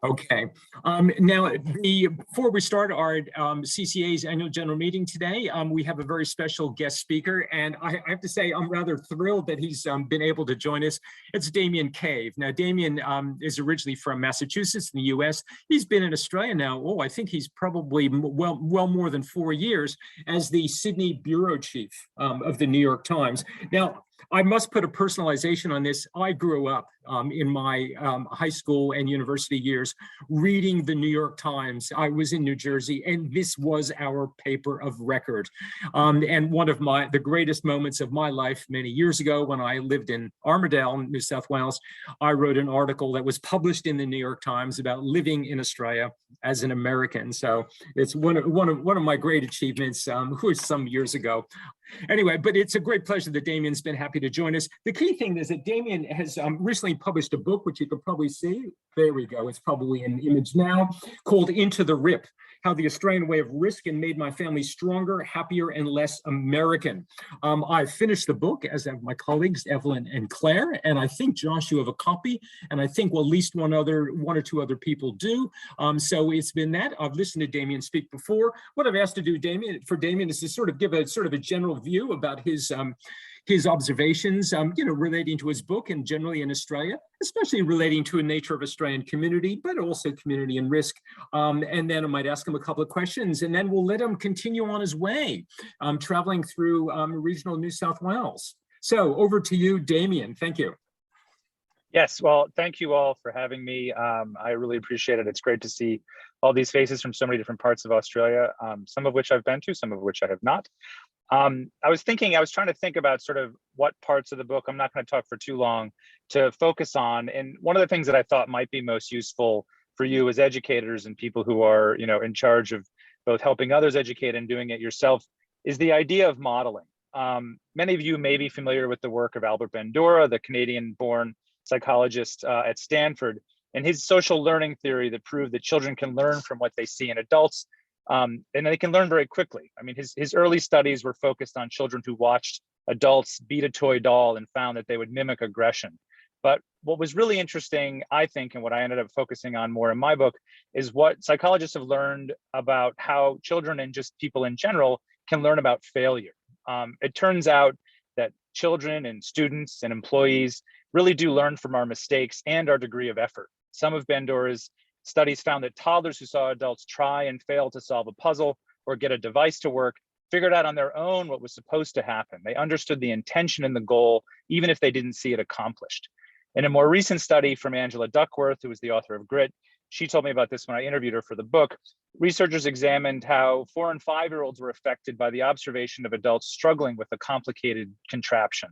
Okay. Before we start our CCA's annual general meeting today, we have a very special guest speaker, and I have to say I'm rather thrilled that he's been able to join us. It's Damien Cave. Now, Damien is originally from Massachusetts in the U.S. He's been in Australia now. I think he's probably well more than 4 years as the Sydney bureau chief of the New York Times. Now, I must put a personalization on this. I grew up in my high school and university years reading the New York Times. I was in New Jersey, and this was our paper of record. And one of the greatest moments of my life many years ago, when I lived in Armidale, New South Wales, I wrote an article that was published in the New York Times about living in Australia as an American. So it's one of my great achievements, was some years ago. Anyway, but it's a great pleasure that Damien's been happy to join us. The key thing is that Damien has recently published a book, which you can probably see. There we go. It's probably in image now, called Into the Rip: How the Australian Way of Risk and Made My Family Stronger, Happier, and Less American. I've finished the book, as have my colleagues, Evelyn and Claire, and I think, Josh, you have a copy, and I think, well, at least one or two other people do. So it's been that. I've listened to Damien speak before. What I've asked to do, Damien, is to sort of give a general view about his observations, relating to his book and generally in Australia, especially relating to the nature of Australian community, but also community and risk. And then I might ask him a couple of questions, and then we'll let him continue on his way, traveling through regional New South Wales. So over to you, Damien. Thank you. Yes, well, thank you all for having me. I really appreciate it. It's great to see all these faces from so many different parts of Australia, some of which I've been to, some of which I have not. I was trying to think about sort of what parts of the book, I'm not going to talk for too long, to focus on. And one of the things that I thought might be most useful for you as educators and people who are, in charge of both helping others educate and doing it yourself is the idea of modeling. Many of you may be familiar with the work of Albert Bandura, the Canadian-born psychologist at Stanford, and his social learning theory that proved that children can learn from what they see in adults. And they can learn very quickly. I mean, his early studies were focused on children who watched adults beat a toy doll and found that they would mimic aggression. But what was really interesting, I think, and what I ended up focusing on more in my book, is what psychologists have learned about how children and just people in general can learn about failure. It turns out that children and students and employees really do learn from our mistakes and our degree of effort. Some of Bandura's studies found that toddlers who saw adults try and fail to solve a puzzle or get a device to work figured out on their own what was supposed to happen. They understood the intention and the goal, even if they didn't see it accomplished. In a more recent study from Angela Duckworth, who was the author of Grit, she told me about this when I interviewed her for the book. Researchers examined how 4- and 5-year-olds were affected by the observation of adults struggling with a complicated contraption.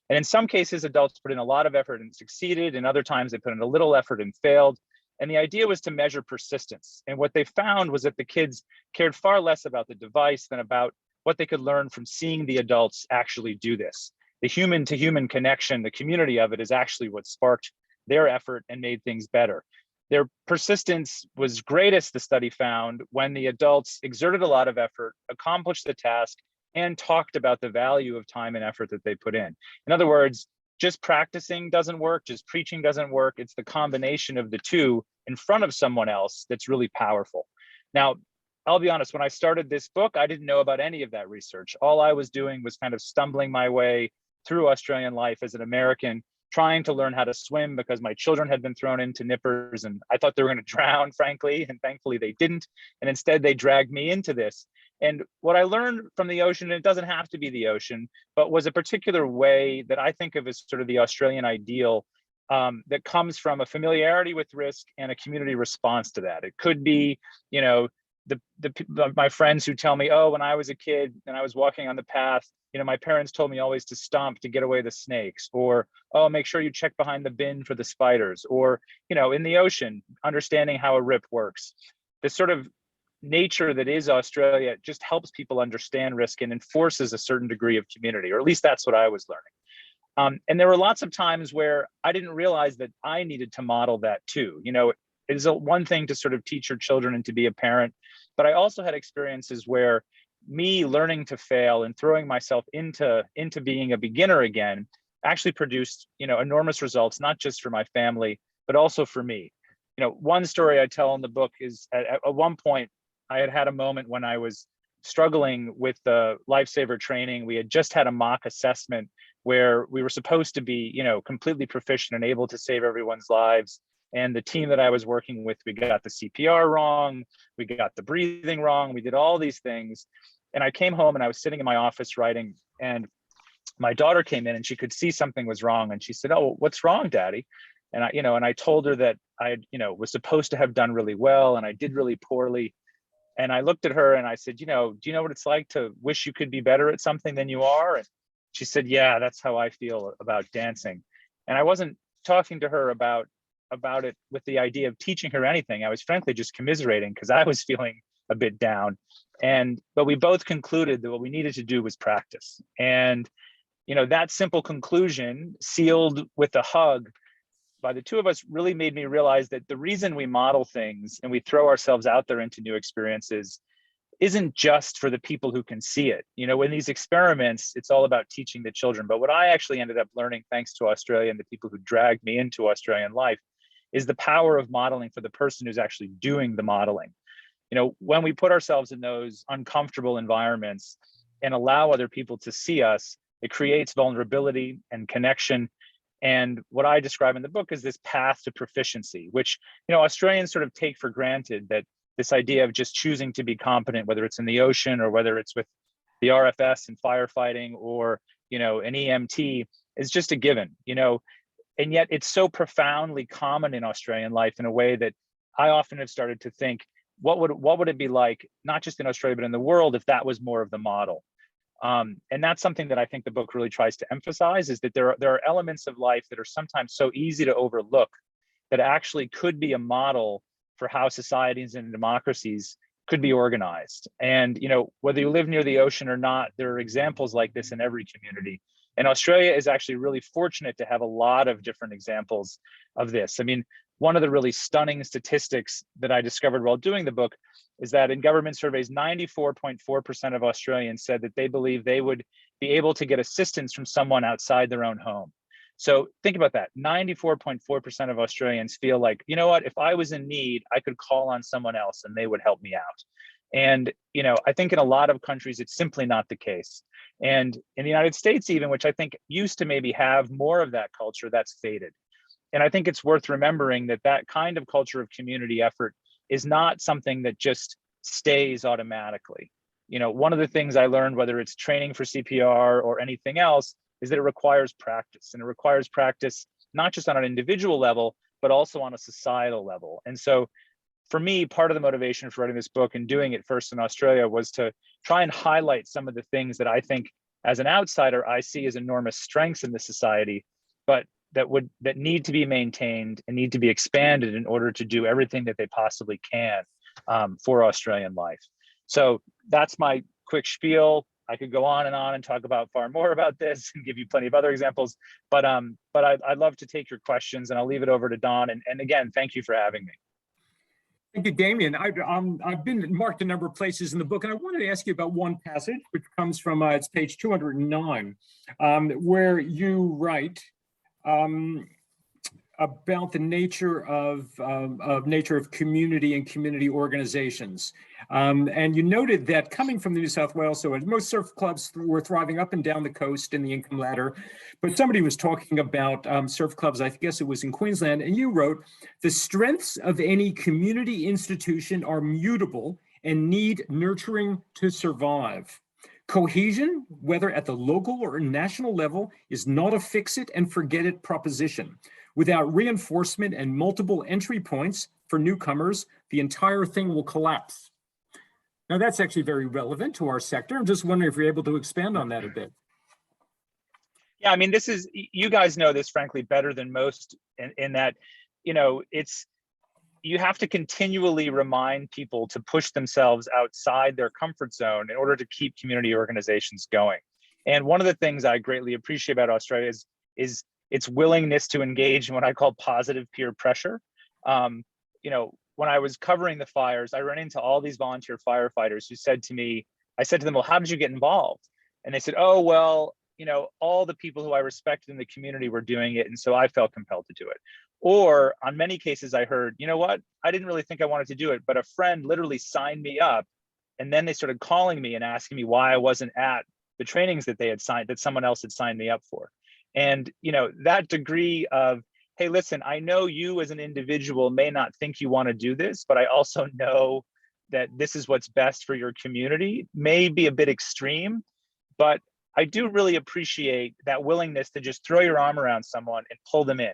And in some cases, adults put in a lot of effort and succeeded, and other times they put in a little effort and failed. And the idea was to measure persistence. And what they found was that the kids cared far less about the device than about what they could learn from seeing the adults actually do this. The human-to-human connection, the community of it, is actually what sparked their effort and made things better. Their persistence was greatest, the study found, when the adults exerted a lot of effort, accomplished the task, and talked about the value of time and effort that they put in. In other words, just practicing doesn't work, just preaching doesn't work. It's the combination of the two in front of someone else that's really powerful. Now, I'll be honest, when I started this book, I didn't know about any of that research. All I was doing was kind of stumbling my way through Australian life as an American, trying to learn how to swim because my children had been thrown into nippers and I thought they were going to drown, frankly, and thankfully they didn't. And instead they dragged me into this. And what I learned from the ocean, and it doesn't have to be the ocean, but was a particular way that I think of as sort of the Australian ideal that comes from a familiarity with risk and a community response to that. It could be, my friends who tell me, oh, when I was a kid and I was walking on the path, my parents told me always to stomp to get away the snakes, or, oh, make sure you check behind the bin for the spiders, or, in the ocean, understanding how a rip works. This sort of nature that is Australia just helps people understand risk and enforces a certain degree of community, or at least that's what I was learning. And there were lots of times where I didn't realize that I needed to model that too. It is one thing to sort of teach your children and to be a parent, but I also had experiences where me learning to fail and throwing myself into being a beginner again actually produced, enormous results, not just for my family, but also for me. one story I tell in the book is at one point, I had a moment when I was struggling with the lifesaver training. We had just had a mock assessment where we were supposed to be, completely proficient and able to save everyone's lives. And the team that I was working with, we got the CPR wrong, we got the breathing wrong, we did all these things. And I came home and I was sitting in my office writing, and my daughter came in and she could see something was wrong. And she said, "Oh, what's wrong, Daddy?" And I told her that I, was supposed to have done really well and I did really poorly. And I looked at her and I said, do you know what it's like to wish you could be better at something than you are? And she said, "Yeah, that's how I feel about dancing." And I wasn't talking to her about it with the idea of teaching her anything. I was frankly just commiserating because I was feeling a bit down. But we both concluded that what we needed to do was practice. And, that simple conclusion, sealed with a hug by the two of us, really made me realize that the reason we model things and we throw ourselves out there into new experiences isn't just for the people who can see it. In these experiments, it's all about teaching the children. But what I actually ended up learning, thanks to Australia and the people who dragged me into Australian life, is the power of modeling for the person who's actually doing the modeling. When we put ourselves in those uncomfortable environments and allow other people to see us, it creates vulnerability and connection. And what I describe in the book is this path to proficiency, which, Australians sort of take for granted, that this idea of just choosing to be competent, whether it's in the ocean or whether it's with the RFS and firefighting or, an EMT, is just a given, and yet it's so profoundly common in Australian life in a way that I often have started to think, what would it be like, not just in Australia, but in the world, if that was more of the model? And that's something that I think the book really tries to emphasize, is that there are elements of life that are sometimes so easy to overlook that actually could be a model for how societies and democracies could be organized. And, whether you live near the ocean or not, there are examples like this in every community. And Australia is actually really fortunate to have a lot of different examples of this. I mean, one of the really stunning statistics that I discovered while doing the book is that in government surveys, 94.4% of Australians said that they believe they would be able to get assistance from someone outside their own home. So think about that. 94.4% of Australians feel like, you know what, if I was in need, I could call on someone else and they would help me out. And, I think in a lot of countries, it's simply not the case. And in the United States, even, which I think used to maybe have more of that culture, that's faded. And I think it's worth remembering that that kind of culture of community effort is not something that just stays automatically. One of the things I learned, whether it's training for CPR or anything else, is that it requires practice. And it requires practice not just on an individual level, but also on a societal level. And so for me, part of the motivation for writing this book and doing it first in Australia was to try and highlight some of the things that I think, as an outsider, I see as enormous strengths in the society, but that need to be maintained and need to be expanded in order to do everything that they possibly can for Australian life. So that's my quick spiel. I could go on and talk about far more about this and give you plenty of other examples, but I'd love to take your questions, and I'll leave it over to Don. And again, thank you for having me. Thank you, Damien. I've been marked a number of places in the book, and I wanted to ask you about one passage, which comes from it's page 209, where you write about the nature of community and community organizations. And you noted that coming from the New South Wales, so most surf clubs were thriving up and down the coast in the income ladder, but somebody was talking about surf clubs, I guess it was in Queensland, and you wrote, "The strengths of any community institution are mutable and need nurturing to survive. Cohesion, whether at the local or national level, is not a fix-it-and-forget-it proposition. Without reinforcement and multiple entry points for newcomers, the entire thing will collapse." Now, that's actually very relevant to our sector. I'm just wondering if you're able to expand on that a bit. Yeah, I mean, you guys know this, frankly, better than most, in that, you have to continually remind people to push themselves outside their comfort zone in order to keep community organizations going. And one of the things I greatly appreciate about Australia is its willingness to engage in what I call positive peer pressure. When I was covering the fires, I ran into all these volunteer firefighters who said to me, I said to them, "Well, how did you get involved?" And they said, "Oh, well, all the people who I respected in the community were doing it, and so I felt compelled to do it. Or on many cases, I heard, you know what, I didn't really think I wanted to do it, but a friend literally signed me up, and then they started calling me and asking me why I wasn't at the trainings that someone else had signed me up for. And that degree of, hey, listen, I know you as an individual may not think you want to do this, but I also know that this is what's best for your community, may be a bit extreme, but I do really appreciate that willingness to just throw your arm around someone and pull them in.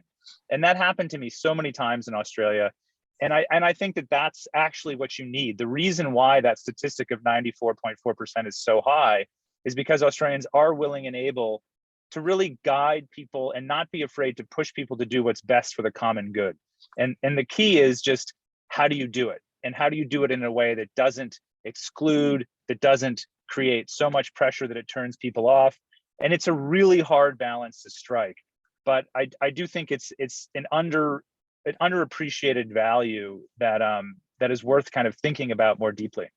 And that happened to me so many times in Australia. And I think that that's actually what you need. The reason why that statistic of 94.4% is so high is because Australians are willing and able to really guide people and not be afraid to push people to do what's best for the common good. And the key is just, how do you do it? And how do you do it in a way that doesn't exclude, that doesn't create so much pressure that it turns people off? And it's a really hard balance to strike. But I do think it's an underappreciated value that is worth kind of thinking about more deeply.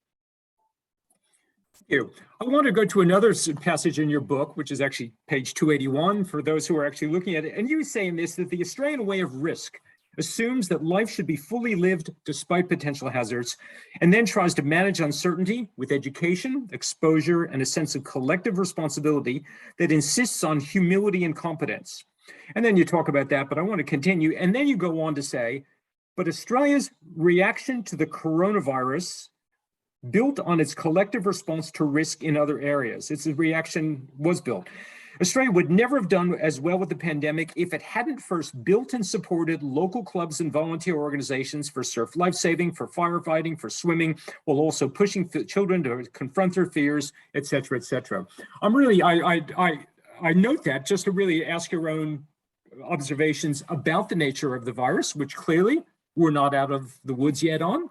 Thank you. I want to go to another passage in your book, which is actually page 281 for those who are actually looking at it. And you say in this that the Australian way of risk assumes that life should be fully lived despite potential hazards, and then tries to manage uncertainty with education, exposure, and a sense of collective responsibility that insists on humility and competence. And then you talk about that, but I want to continue. And then you go on to say, but Australia's reaction to the coronavirus built on its collective response to risk in other areas. Its reaction was built. Australia would never have done as well with the pandemic if it hadn't first built and supported local clubs and volunteer organizations for surf lifesaving, for firefighting, for swimming, while also pushing children to confront their fears, et cetera, et cetera. I note that just to really ask your own observations about the nature of the virus, which clearly we're not out of the woods yet on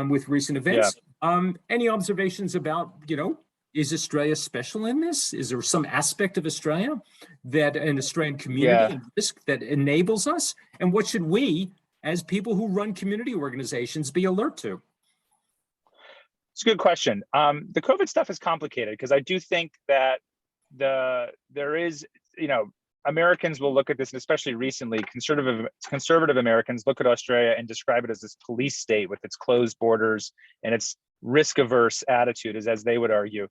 with recent events. Yeah. Any observations about, is Australia special in this? Is there some aspect of Australia that an Australian community and risk that enables us? And what should we, as people who run community organizations, be alert to? It's a good question. The COVID stuff is complicated because I do think that there is, Americans will look at this, and especially recently, conservative Americans look at Australia and describe it as this police state with its closed borders and its risk-averse attitude, as they would argue.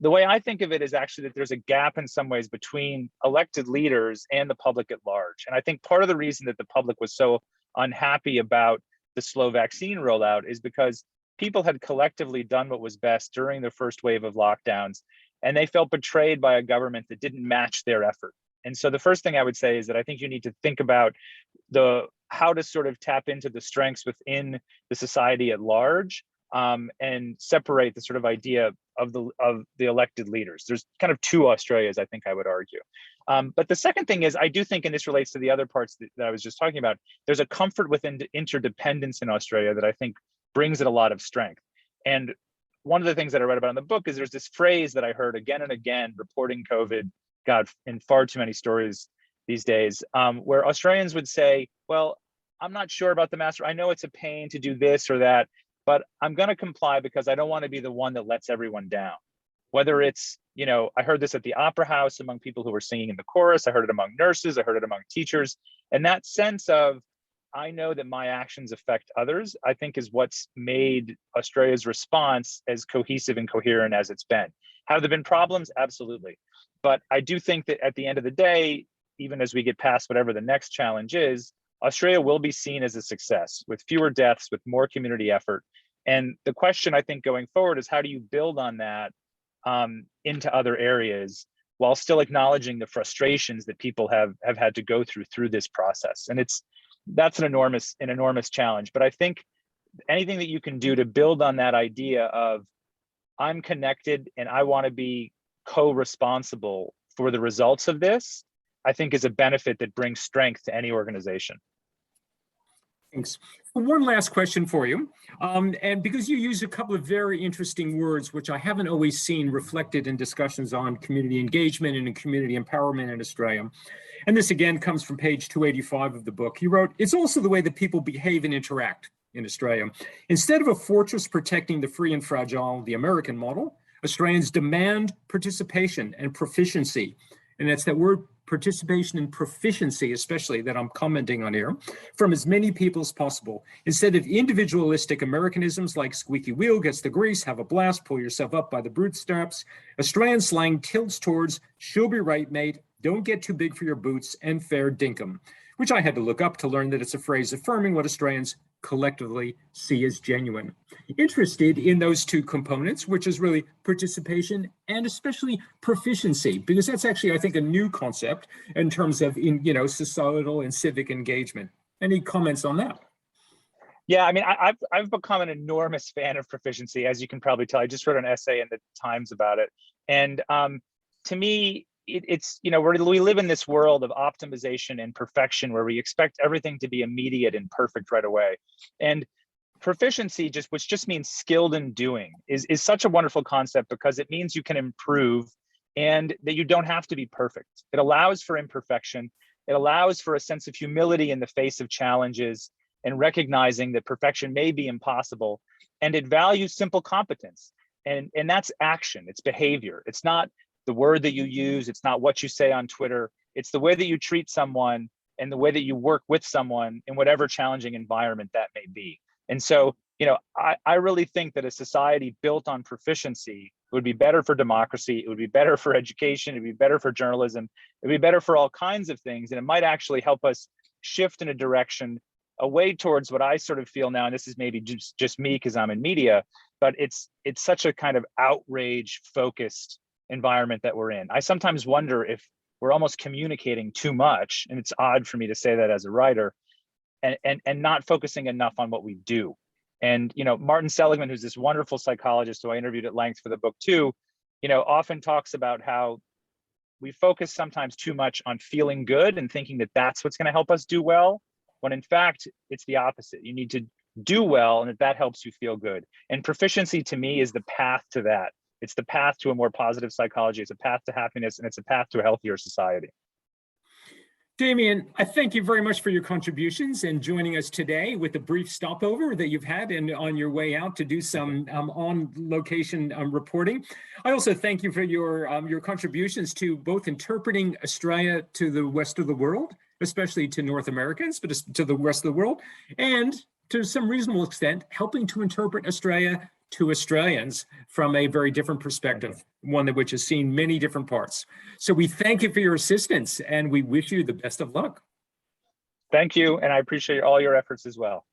The way I think of it is actually that there's a gap in some ways between elected leaders and the public at large. And I think part of the reason that the public was so unhappy about the slow vaccine rollout is because people had collectively done what was best during the first wave of lockdowns, and they felt betrayed by a government that didn't match their effort. And so the first thing I would say is that I think you need to think about how to sort of tap into the strengths within the society at large, and separate the sort of idea of the elected leaders. There's kind of two Australias, I think I would argue. But the second thing is, I do think, and this relates to the other parts that I was just talking about, there's a comfort within interdependence in Australia that I think brings it a lot of strength. And one of the things that I read about in the book is there's this phrase that I heard again and again reporting COVID, God, in far too many stories these days, where Australians would say, well, I'm not sure about the master. I know it's a pain to do this or that, but I'm going to comply because I don't want to be the one that lets everyone down. Whether it's, I heard this at the Opera House among people who were singing in the chorus. I heard it among nurses. I heard it among teachers. And that sense of, I know that my actions affect others, I think is what's made Australia's response as cohesive and coherent as it's been. Have there been problems? Absolutely. But I do think that at the end of the day, even as we get past whatever the next challenge is, Australia will be seen as a success with fewer deaths, with more community effort. And the question I think going forward is, how do you build on that into other areas while still acknowledging the frustrations that people have had to go through this process? And that's an enormous challenge. But I think anything that you can do to build on that idea of, I'm connected and I want to be co-responsible for the results of this, I think is a benefit that brings strength to any organization. Thanks. One last question for you. And because you use a couple of very interesting words, which I haven't always seen reflected in discussions on community engagement and in community empowerment in Australia. And this again comes from page 285 of the book. You wrote, it's also the way that people behave and interact in Australia. Instead of a fortress protecting the free and fragile, the American model, Australians demand participation and proficiency And that's that word participation and proficiency, especially, that I'm commenting on here, from as many people as possible. Instead of individualistic Americanisms like squeaky wheel gets the grease, have a blast, pull yourself up by the bootstraps, Australian slang tilts towards she'll be right, mate, don't get too big for your boots, and fair dinkum, which I had to look up to learn that it's a phrase affirming what Australians collectively see as genuine. Interested in those two components, which is really participation and especially proficiency, because that's actually, I think, a new concept in terms of societal and civic engagement. Any comments on that? Yeah, I mean, I've become an enormous fan of proficiency, as you can probably tell. I just wrote an essay in the Times about it, and to me, it's we live in this world of optimization and perfection where we expect everything to be immediate and perfect right away. And proficiency, which just means skilled in doing, is such a wonderful concept because it means you can improve and that you don't have to be perfect. It allows for imperfection. It allows for a sense of humility in the face of challenges and recognizing that perfection may be impossible. And it values simple competence. And that's action, it's behavior. It's not the word that you use, it's not what you say on Twitter, it's the way that you treat someone and the way that you work with someone in whatever challenging environment that may be. And so, I really think that a society built on proficiency would be better for democracy, it would be better for education, it would be better for journalism, it would be better for all kinds of things. And it might actually help us shift in a direction away towards what I sort of feel now, and this is maybe just me because I'm in media, but it's such a kind of outrage focused environment that we're in. I sometimes wonder if we're almost communicating too much, and it's odd for me to say that as a writer, and not focusing enough on what we do. And Martin Seligman, who's this wonderful psychologist who I interviewed at length for the book too, often talks about how we focus sometimes too much on feeling good and thinking that that's what's going to help us do well, when in fact it's the opposite. You need to do well, and that helps you feel good. And proficiency to me is the path to that. It's the path to a more positive psychology. It's a path to happiness, and it's a path to a healthier society. Damien, I thank you very much for your contributions and joining us today with the brief stopover that you've had and on your way out to do some on-location reporting. I also thank you for your contributions to both interpreting Australia to the rest of the world, especially to North Americans, but to the rest of the world, and to some reasonable extent, helping to interpret Australia to Australians from a very different perspective, one that which has seen many different parts. So we thank you for your assistance and we wish you the best of luck. Thank you, and I appreciate all your efforts as well.